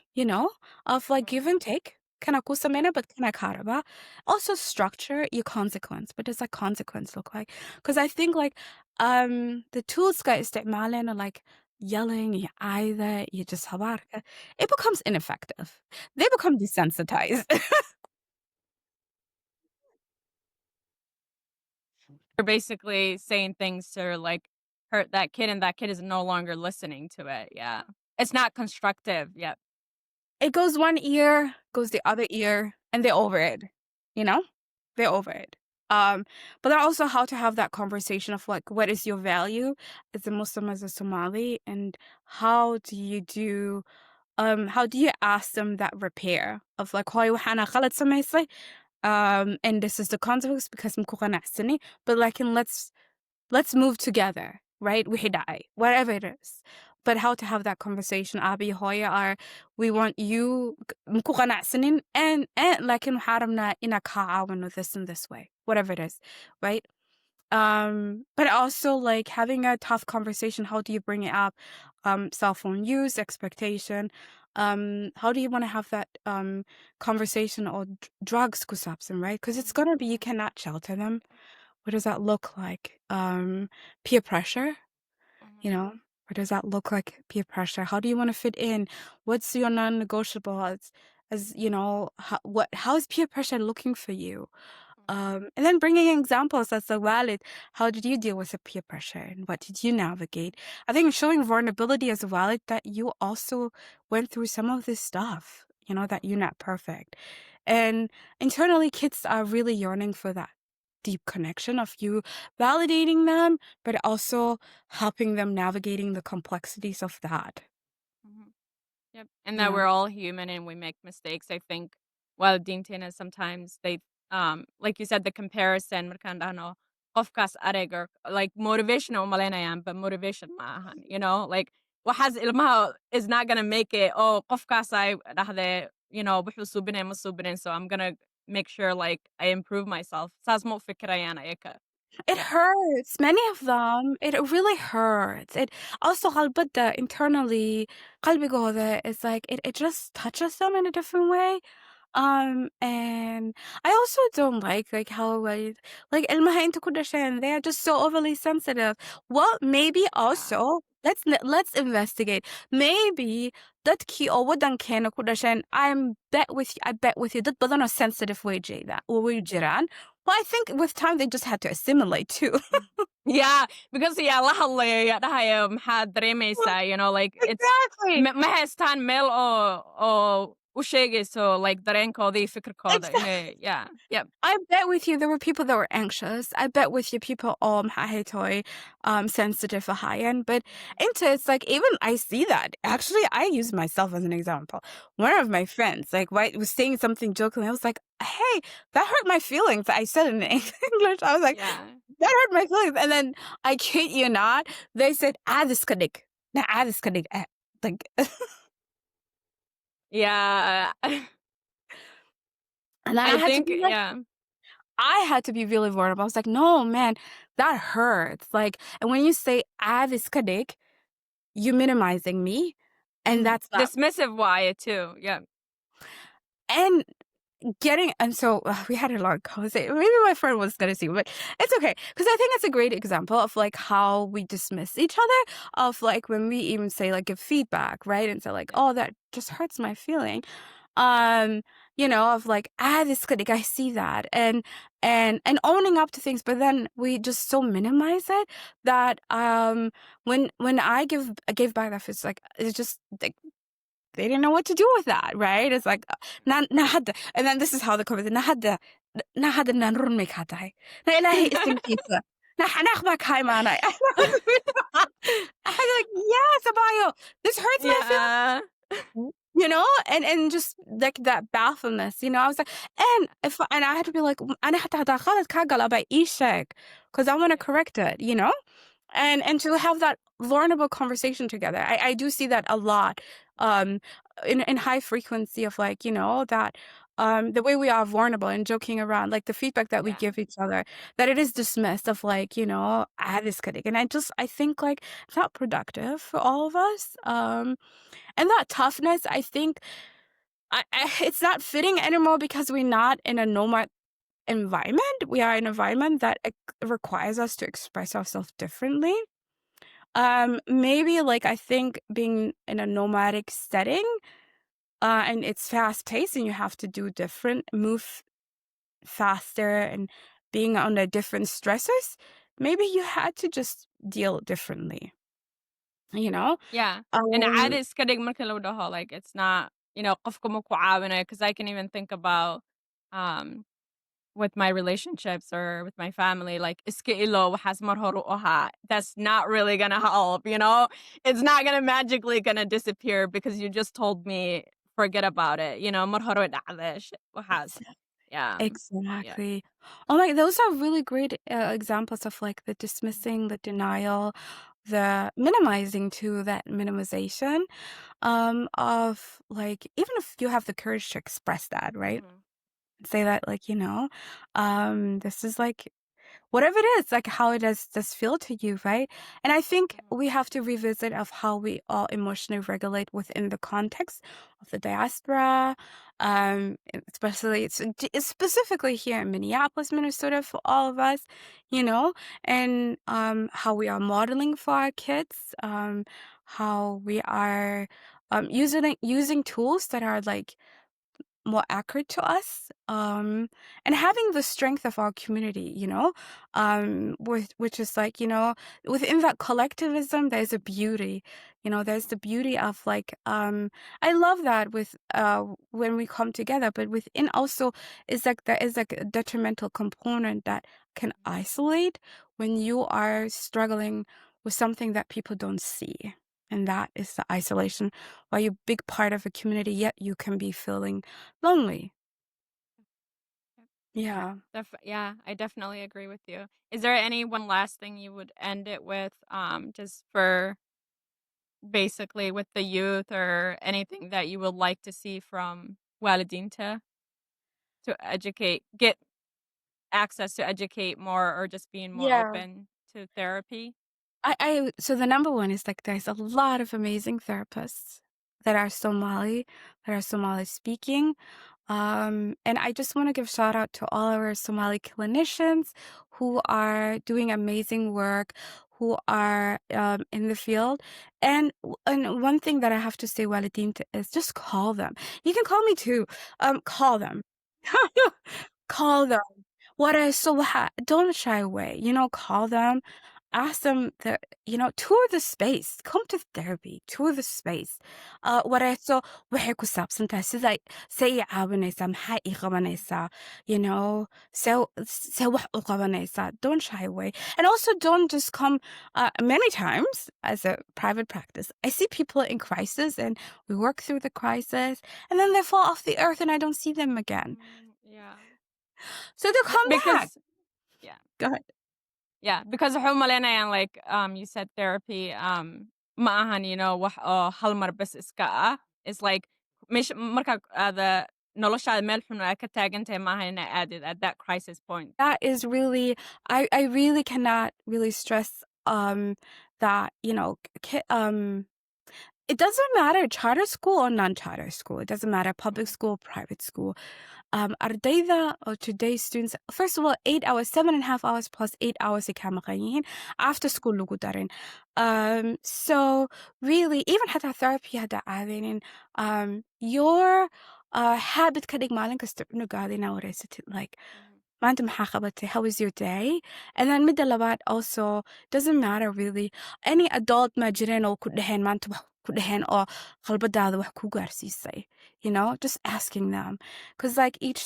of like give Mhm. and take. Kana ku Yep. sameyna, but kana ka rabaa. Also structure your consequence. What does that consequence look like? Because I think like the tools ka isticmaaleen are like yelling, you either, you just habarka. It becomes ineffective. They become desensitized. You're basically saying things to, like, hurt that kid, and that kid is no longer listening to it, yeah. It's not constructive, yep. It goes one ear, goes the other ear, and they're over it, you know? They're over it. But then also how to have that conversation of like, what is your value as a Muslim, as a Somali, and how do you ask them that repair of like, "Hoy waxaan khalad samaysay, and this is the consequence because I'm qanacsani," but like, and let's move together, right? Wihidai, whatever it is. But how to have that conversation, Abi Hoya are we want you mkuqanacsanin and like in haramna ina ka'awan with this in this way, whatever it is, right? But also like having a tough conversation, how do you bring it up? Cell phone use, expectation. How do you want to have that conversation or drugs kusapsim, right? Because it's Mhm, gonna be you mhm, cannot shelter them. What does that look like? Peer pressure, you mhm, know? What does that look like, peer pressure? How do you want to fit in? What's your non-negotiable as how is peer pressure looking for you? mhm, And then bringing examples that's so valid. How did you deal with the peer pressure and what did you navigate? I think showing vulnerability as valid that you also went through some of this stuff, that you're mhm, not perfect. And internally, kids are really yearning for that deep connection of you validating them, but also helping them navigating the complexities of that. mhm. Yep, and that Yeah. we're all human and we make mistakes. I think while dintina sometimes like you said, the comparison markaan dhahno qofkaas arag or like motivation oo malaynayaan, but motivation maahan, like waxaas ilmaha is not gonna make it. Oh, qofkaas ay dhahde, wuxuu suubinaya ma suubinin, so I'm gonna make sure like I improve myself. Saas ma u fikirayaan ayaka. It Yep. hurts. Many of them, it really hurts. It also qalbada internally, qalbigooda is like it just touches them in a different way. And I also don't like how like ilmaha inta ku dhasheen, they are just so overly sensitive. Well, maybe Yeah. also let's investigate. Maybe dadkii oo wadankeena ku dhasheen, I bet with you dad badan oo sensitive way jiraan. Well, I think with time they just had to assimilate too. Mm. Yeah, because yeah, la hadlayo yaa dhahaya maxaad dareemaysaa, like it's Exactly. ma haystaan meel oo u sheegayso like dareenkooda iyo fikirkooda Exactly. inay yeah, yep. I bet with you there were people that were anxious. I bet with you people toy sensitive for high end. But Mhm, into it's like even I see that. Actually, I use myself as an example. One of my friends, like was saying something jokingly. I was like, hey, that hurt my feelings. I said it in English. I was like, yeah. that hurt my feelings. And then I kid you not, they said, this kadik. Na this kadik. Like Yeah, and then I think yeah. I had to be really vulnerable. I was like, no, man, that hurts. Like, and when you say this kadik, you're minimizing me. And Mhm. that's not, Dismissive why too, yeah. and and so we had a long conversation. Maybe my friend was going to see, but it's okay. Because I think it's a great example of like how we dismiss each other, of like when we even say like give feedback, right? And so like, Yep. oh, that just hurts my feeling. um of like this could I see that and owning up to things, but then we just so minimize it that when I gave back that it's like it's just like they didn't know what to do with that, right? It's like na hada, and then this is how the conversation na hada na run make haday na ilahi isimkiisa na xanaaq baa ka imaanay. I was like, yes, Abayo, this hurts my feelings. Yeah. and just like that baffledness, I was like, and I had to be like, أنا حتى هدخلت كاغل أبى إيشك, because I want to Yeah. correct it. And to have that vulnerable conversation together. I do see that a lot, um in high frequency of, like, that the way we are vulnerable and joking around, like the feedback that we Yeah. give each other, that it is dismissed of, like, this kidding. And I think, like, it's not productive for all of us. And that toughness, I think, it's not fitting anymore because we're not in a nomad environment. We are in an environment that requires us to express ourselves differently. Maybe, like, I think being in a nomadic setting, and it's fast paced and you have to do different, move faster, and being under different stressors, maybe you had to just deal differently, you know? Yeah, and Um, caadi iska dhig marka lagu dhaho, like, it's not, qofka ma ku caawinayo, 'cause I can even think about, um, with my relationships or with my family, like, iska ilo waxaas mar hore u ahaa. That's not really gonna help, you know? It's not gonna magically gonna disappear because you just told me, "Forget about it," mar hore way dhacday, waxaas. Yeah, yeah. exactly. Oh my, those are really great examples of, like, the dismissing, the denial, the minimizing to that minimization, of, like, even if you have the courage to express that, right? Mhm, Say that, like, this is, like, whatever it is, like, how it does feel to you, right? And I think mhm, we have to revisit of how we all emotionally regulate within the context of the diaspora, especially it's specifically here in Minneapolis, Minnesota, for all of us, and how we are modeling for our kids, how we are using tools that are, like, more accurate to us, and having the strength of our community, which is, like, within that collectivism, there's a beauty, there's the beauty of, like, I love that with when we come together, but within also is, like, there is, like, a detrimental component that can isolate when you are struggling with something that people don't see. And that is the isolation, while you're a big part of a community, yet you can be feeling lonely. Yeah. Yeah, I definitely agree with you. Is there any one last thing you would end it with, just for basically with the youth or anything that you would like to see from والدين to educate get access to educate more or just being more Yeah. open to therapy? So the number one is, like, there's a lot of amazing therapists that are Somali, that are Somali speaking. And I just want to give shout out to all our Somali clinicians who are doing amazing work, who are in the field. And one thing that I have to say, Walidin, is just call them. You can call me too. Call them. Call them. Don't shy away. Call them. Ask them tour the space. Come to therapy. Tour the space. Wareyso waxay ku saabsan tahay say I caawinaysaa, maxaa ii qabanaysaa, see wax u qabanaysaa. Don't shy away. And also don't just come, many times as a private practice. I see people in crisis and we work through the crisis and then they fall off the earth and I don't see them again. Yeah. So they'll come back. Because yeah. Go ahead. Yeah, because waxay u malaynayaan, like, you said therapy, ma ahan, wax oo hal mar bes iska ah. It's like markaa aada noloshaada meel xun aad ka taagan tahay maaha inaa aadid at that crisis point. That is really, I really cannot really stress that, it doesn't matter charter school or non-charter school. It doesn't matter public Mhm, school, private school. Ardayda or today's students, first of all, 8 hours, 7.5 hours plus 8 hours ay ka maqan yihiin. After school lagu darin. So really, even hata therapy hada aadinin, your habit ka dhig maalin kasta cunugaada inaa wareysatid, like, mhm, maanta maxaa qabatay? How was your day? And then midda labaad also, doesn't matter really. Any adult ma jireen oo ku dheheen maanta wax ku dheheen oo qalbadaada wax ku gaarsiisay. Just asking them. Because, like, each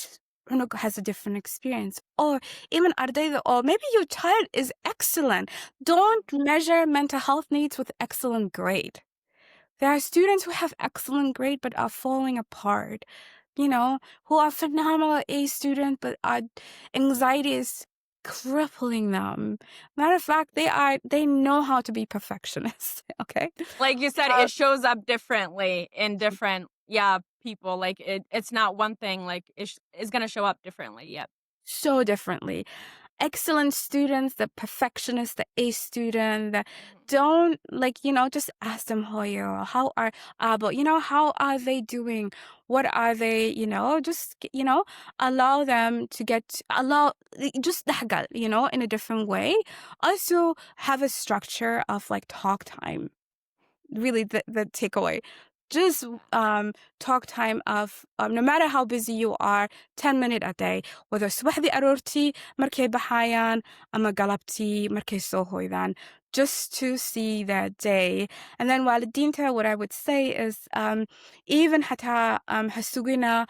cunug has a different experience. Or even ardayda, or maybe your child is excellent. mhm, Don't measure mental health needs with excellent grade. There are students who have excellent grade but are falling apart, who are phenomenal A students but anxiety is crippling them. Matter of fact, they know how to be perfectionists, okay? Like you said, Uh, it shows up differently in different, yeah, people. Like it's not one thing. Like it's gonna show up differently. Yep. so differently. Excellent students, the perfectionist, the A student, that Mhm. don't like, just ask them how you are, how are abo, how are they doing? What are they, just, allow them to just دحقل, in a different way. Also have a structure of like talk time, really the takeaway. Just talk time of no matter how busy you are, 10 minutes a day. Whether subaxdii aroortii markay baxayaan ama galabtii markay soo hoydaan, just to see their day. And then waalidiinta, what I would say is even حتى hasugina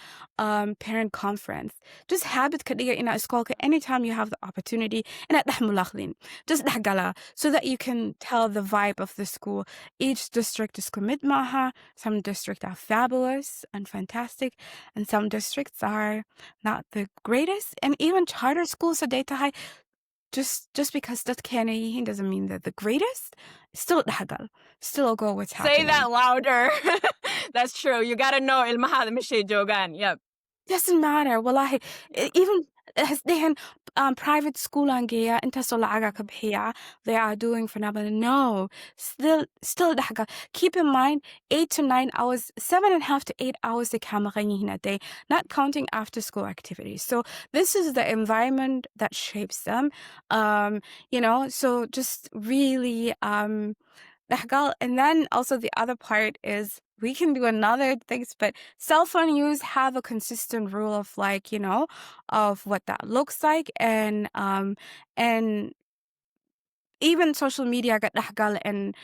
parent conference. Just habit ka dhiga ina iskoolka anytime you have the opportunity inaad dhex mulaqdin. Just dhex gala so that you can tell the vibe of the school. Each district is commit maha. Some districts are fabulous and fantastic, and some districts are not the greatest. And even charter schools are data high. Just because that can doesn't mean they're the greatest. Still dahagal. Still go what's Say happening. that louder. That's true. You gotta know ilmaha mishay jogan. Yep. Doesn't matter. Wallahi, Yeah. even they private school angaya inta so lacaga ka bixiya, they are doing phenomenal. No, still dahaga. Keep in mind, 8 to 9 hours, 7.5 to 8 hours they can a day, not counting after school activities. So this is the environment that shapes them. So just really and then also the other part is we can do another things, but cell phone use have a consistent rule of like, of what that looks like and even social media got and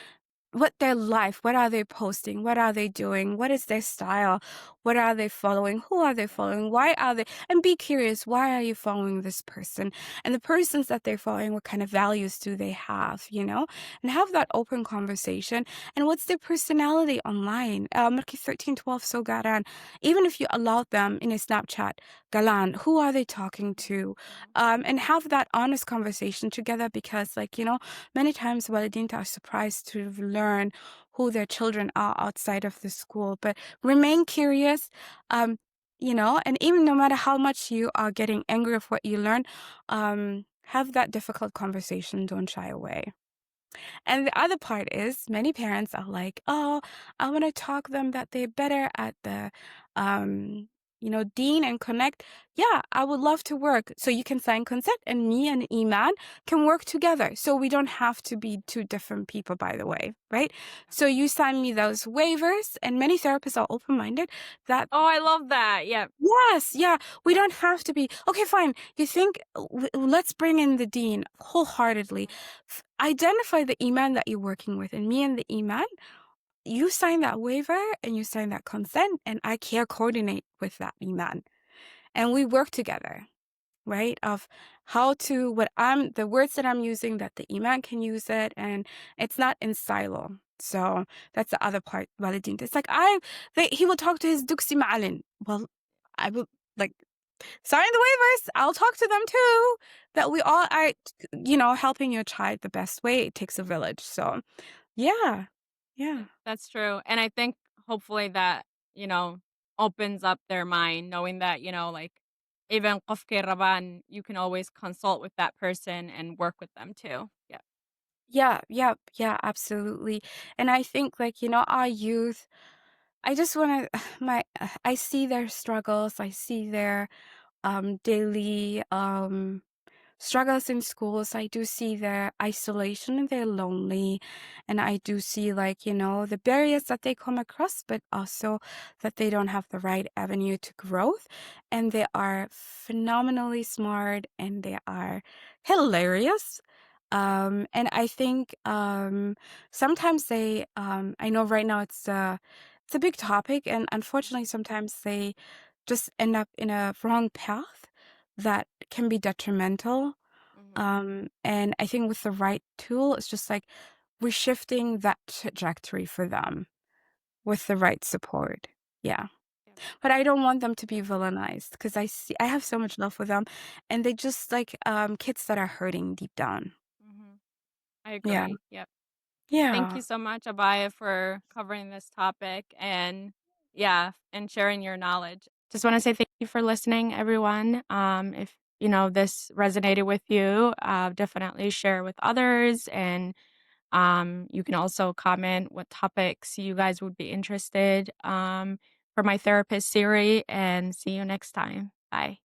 what their life, what are they posting, what are they doing, what is their style, what are they following, who are they following, why are they, and be curious, why are you following this person, and the persons that they're following, what kind of values do they have, and have that open conversation, and what's their personality online. Marki 13 12 so garan, even if you allow them in a Snapchat galan, who are they talking to, and have that honest conversation together, because like, many times walideen are surprised to learn who their children are outside of the school, but remain curious, and even no matter how much you are getting angry of what you learn, have that difficult conversation, don't shy away. And the other part is many parents are like, oh, I want to talk them that they're better at the, Dean and Connect. Yeah, I would love to work. So you can sign consent and me and Iman can work together. So we don't have to be two different people, by the way, right? So you sign me those waivers, and many therapists are open-minded that Oh, I love that. Yep. yes, yeah, we don't have to be okay, fine. You think let's bring in the dean wholeheartedly. Identify the iman that you're working with, and me and the iman, you sign that waiver and you sign that consent, and I care coordinate with that iman, and we work together, right? Of how to the words that I'm using that the iman can use it, and it's not in silo. So that's the other part. Validin. It's like he will talk to his duksi ma'alin. Well, I will like sign the waivers. I'll talk to them too. That we all are, helping your child the best way. It takes a village. So yeah, yeah. That's true. And I think hopefully that, you know, opens up their mind knowing that, like even qofkay raban, you can always consult with that person and work with them too. Yeah. Yeah, yeah, yeah, absolutely. And I think like, our youth, I just want to I see their struggles, I see their daily struggles in schools. I do see their isolation and they're lonely. And I do see like, the barriers that they come across, but also that they don't have the right avenue to growth. And they are phenomenally smart and they are hilarious. And I think sometimes I know right now it's a big topic, and unfortunately sometimes they just end up in a wrong path that can be detrimental. Hmm. And I think with the right tool, it's just like we're shifting that trajectory for them. with the right support. Yeah. Yeah. But I don't want them to be villainized because I have so much love for them, and they just like, kids that are hurting deep down. Mhm. I Yeah. agree. Yep. Thank Yeah. you so much, Abaya, for covering this topic and yeah, and sharing your knowledge. Just want to say thank you for listening, everyone. If you know this resonated with you, definitely share with others, and you can also comment what topics you guys would be interested for my therapist series. And see you next time. Bye.